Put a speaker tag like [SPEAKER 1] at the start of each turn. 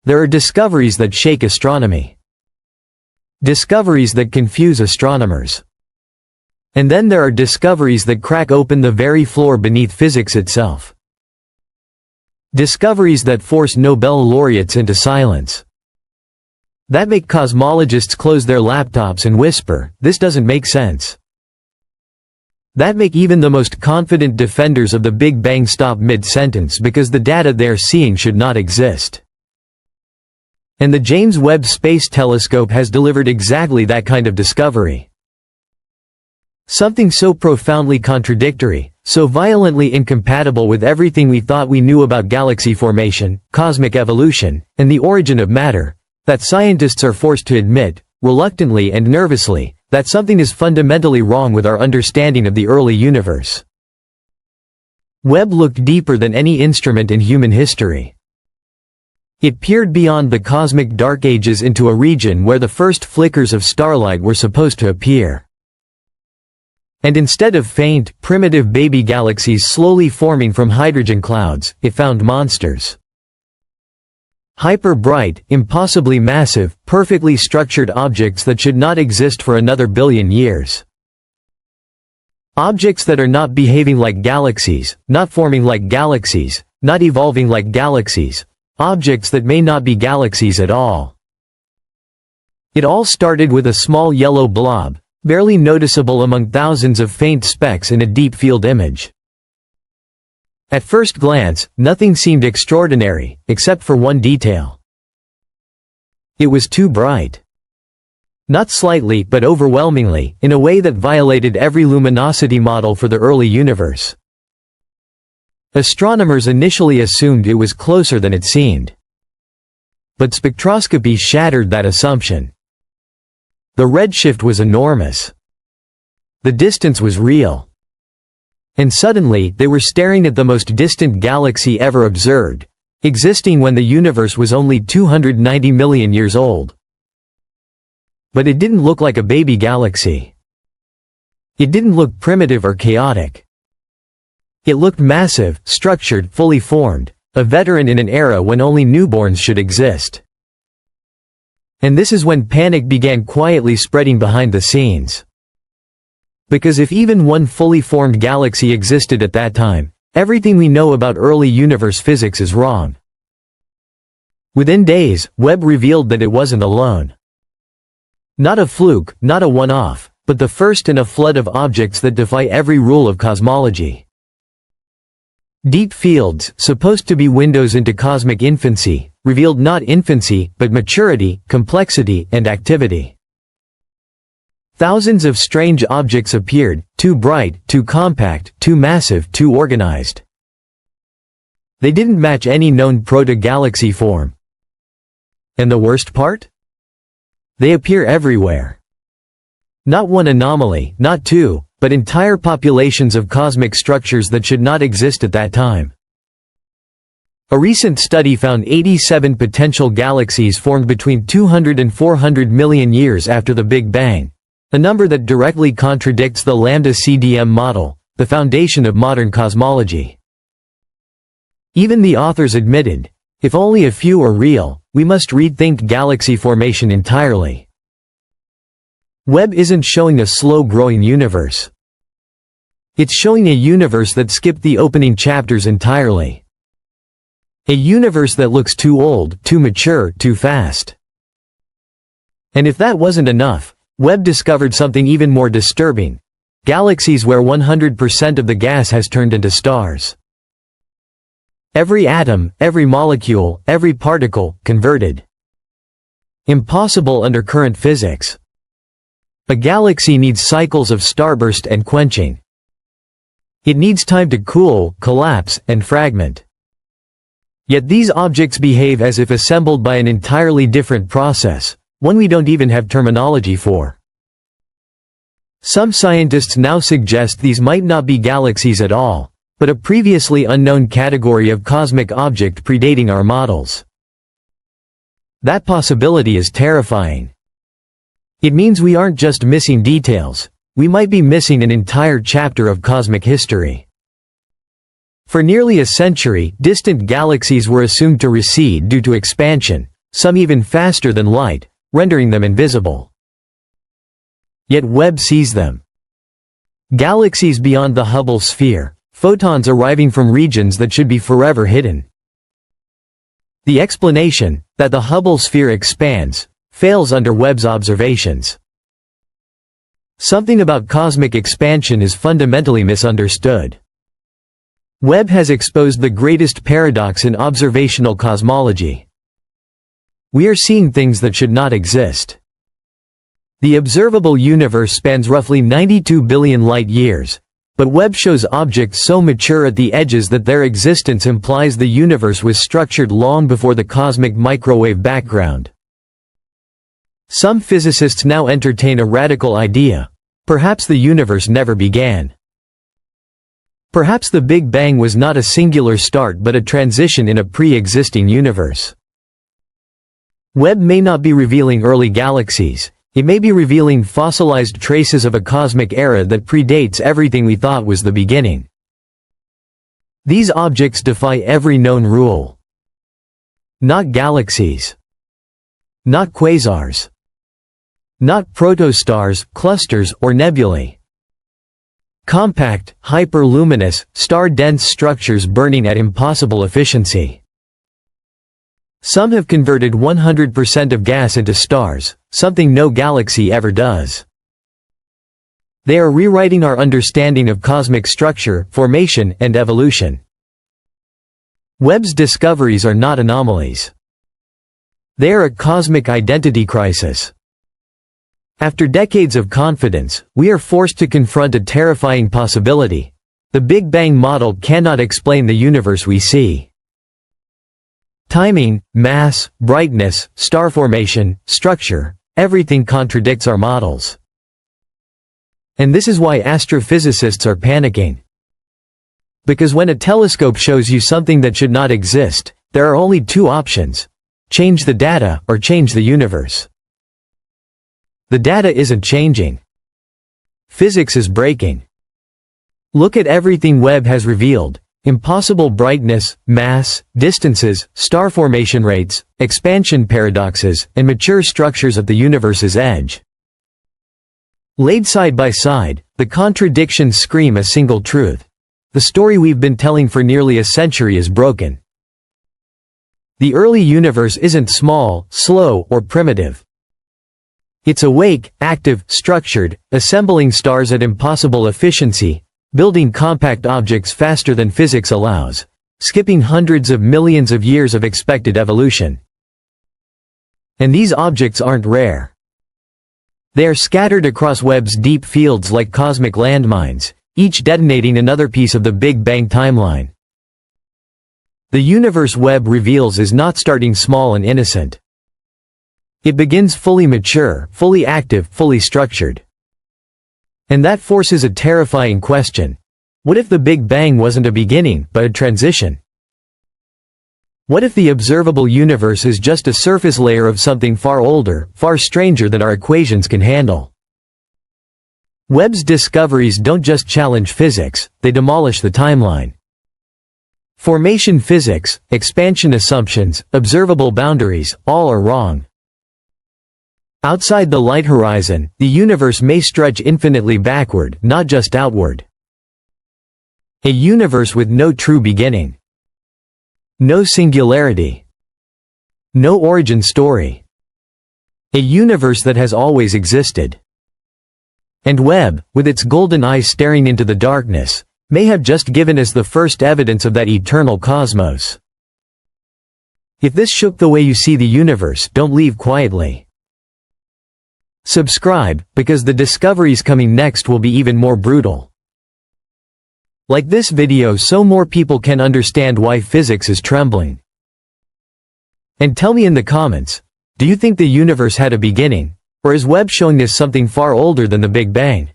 [SPEAKER 1] There are discoveries that shake astronomy. Discoveries that confuse astronomers. And then there are discoveries that crack open the very floor beneath physics itself. Discoveries that force Nobel laureates into silence. That make cosmologists close their laptops and whisper, "This doesn't make sense." That make even the most confident defenders of the Big Bang stop mid-sentence because the data they're seeing should not exist. And the James Webb Space Telescope has delivered exactly that kind of discovery. Something so profoundly contradictory, so violently incompatible with everything we thought we knew about galaxy formation, cosmic evolution, and the origin of matter, that scientists are forced to admit, reluctantly and nervously, that something is fundamentally wrong with our understanding of the early universe. Webb looked deeper than any instrument in human history. It peered beyond the cosmic dark ages into a region where the first flickers of starlight were supposed to appear. And instead of faint, primitive baby galaxies slowly forming from hydrogen clouds, it found monsters. Hyper-bright, impossibly massive, perfectly structured objects that should not exist for another billion years. Objects that are not behaving like galaxies, not forming like galaxies, not evolving like galaxies. Objects that may not be galaxies at all. It all started with a small yellow blob, barely noticeable among thousands of faint specks in a deep field image. At first glance, nothing seemed extraordinary, except for one detail. It was too bright. Not slightly, but overwhelmingly, in a way that violated every luminosity model for the early universe. Astronomers initially assumed it was closer than it seemed. But spectroscopy shattered that assumption. The redshift was enormous. The distance was real. And suddenly, they were staring at the most distant galaxy ever observed, existing when the universe was only 290 million years old. But it didn't look like a baby galaxy. It didn't look primitive or chaotic. It looked massive, structured, fully formed, a veteran in an era when only newborns should exist. And this is when panic began quietly spreading behind the scenes. Because if even one fully formed galaxy existed at that time, everything we know about early universe physics is wrong. Within days, Webb revealed that it wasn't alone. Not a fluke, not a one-off, but the first in a flood of objects that defy every rule of cosmology. Deep fields, supposed to be windows into cosmic infancy, revealed not infancy, but maturity, complexity, and activity. Thousands of strange objects appeared, too bright, too compact, too massive, too organized. They didn't match any known proto-galaxy form. And the worst part? They appear everywhere. Not one anomaly, not two, but entire populations of cosmic structures that should not exist at that time. A recent study found 87 potential galaxies formed between 200 and 400 million years after the Big Bang, a number that directly contradicts the lambda-CDM model, the foundation of modern cosmology. Even the authors admitted, if only a few are real, we must rethink galaxy formation entirely. Webb isn't showing a slow-growing universe. It's showing a universe that skipped the opening chapters entirely. A universe that looks too old, too mature, too fast. And if that wasn't enough, Webb discovered something even more disturbing: galaxies where 100% of the gas has turned into stars. Every atom, every molecule, every particle, converted. Impossible under current physics. A galaxy needs cycles of starburst and quenching. It needs time to cool, collapse, and fragment. Yet these objects behave as if assembled by an entirely different process, one we don't even have terminology for. Some scientists now suggest these might not be galaxies at all, but a previously unknown category of cosmic object predating our models. That possibility is terrifying. It means we aren't just missing details, we might be missing an entire chapter of cosmic history. For nearly a century, distant galaxies were assumed to recede due to expansion, some even faster than light, rendering them invisible. Yet Webb sees them. Galaxies beyond the Hubble sphere, photons arriving from regions that should be forever hidden. The explanation, that the Hubble sphere expands, fails under Webb's observations. Something about cosmic expansion is fundamentally misunderstood. Webb has exposed the greatest paradox in observational cosmology. We are seeing things that should not exist. The observable universe spans roughly 92 billion light-years, but Webb shows objects so mature at the edges that their existence implies the universe was structured long before the cosmic microwave background. Some physicists now entertain a radical idea. Perhaps the universe never began. Perhaps the Big Bang was not a singular start but a transition in a pre-existing universe. Webb may not be revealing early galaxies. It may be revealing fossilized traces of a cosmic era that predates everything we thought was the beginning. These objects defy every known rule. Not galaxies. Not quasars. Not protostars, clusters, or nebulae. Compact, hyperluminous, star-dense structures burning at impossible efficiency. Some have converted 100% of gas into stars, something no galaxy ever does. They are rewriting our understanding of cosmic structure, formation, and evolution. Webb's discoveries are not anomalies. They are a cosmic identity crisis. After decades of confidence, we are forced to confront a terrifying possibility. The Big Bang model cannot explain the universe we see. Timing, mass, brightness, star formation, structure, everything contradicts our models. And this is why astrophysicists are panicking. Because when a telescope shows you something that should not exist, there are only two options: change the data or change the universe. The data isn't changing. Physics is breaking. Look at everything Webb has revealed. Impossible brightness, mass, distances, star formation rates, expansion paradoxes, and mature structures at the universe's edge. Laid side by side, the contradictions scream a single truth. The story we've been telling for nearly a century is broken. The early universe isn't small, slow, or primitive. It's awake, active, structured, assembling stars at impossible efficiency, building compact objects faster than physics allows, skipping hundreds of millions of years of expected evolution. And these objects aren't rare. They are scattered across Webb's deep fields like cosmic landmines, each detonating another piece of the Big Bang timeline. The universe Webb reveals is not starting small and innocent. It begins fully mature, fully active, fully structured. And that forces a terrifying question. What if the Big Bang wasn't a beginning, but a transition? What if the observable universe is just a surface layer of something far older, far stranger than our equations can handle? Webb's discoveries don't just challenge physics, they demolish the timeline. Formation physics, expansion assumptions, observable boundaries, all are wrong. Outside the light horizon, the universe may stretch infinitely backward, not just outward. A universe with no true beginning. No singularity. No origin story. A universe that has always existed. And Webb, with its golden eyes staring into the darkness, may have just given us the first evidence of that eternal cosmos. If this shook the way you see the universe, don't leave quietly. Subscribe, because the discoveries coming next will be even more brutal. Like this video so more people can understand why physics is trembling. And tell me in the comments, do you think the universe had a beginning, or is Webb showing us something far older than the Big Bang?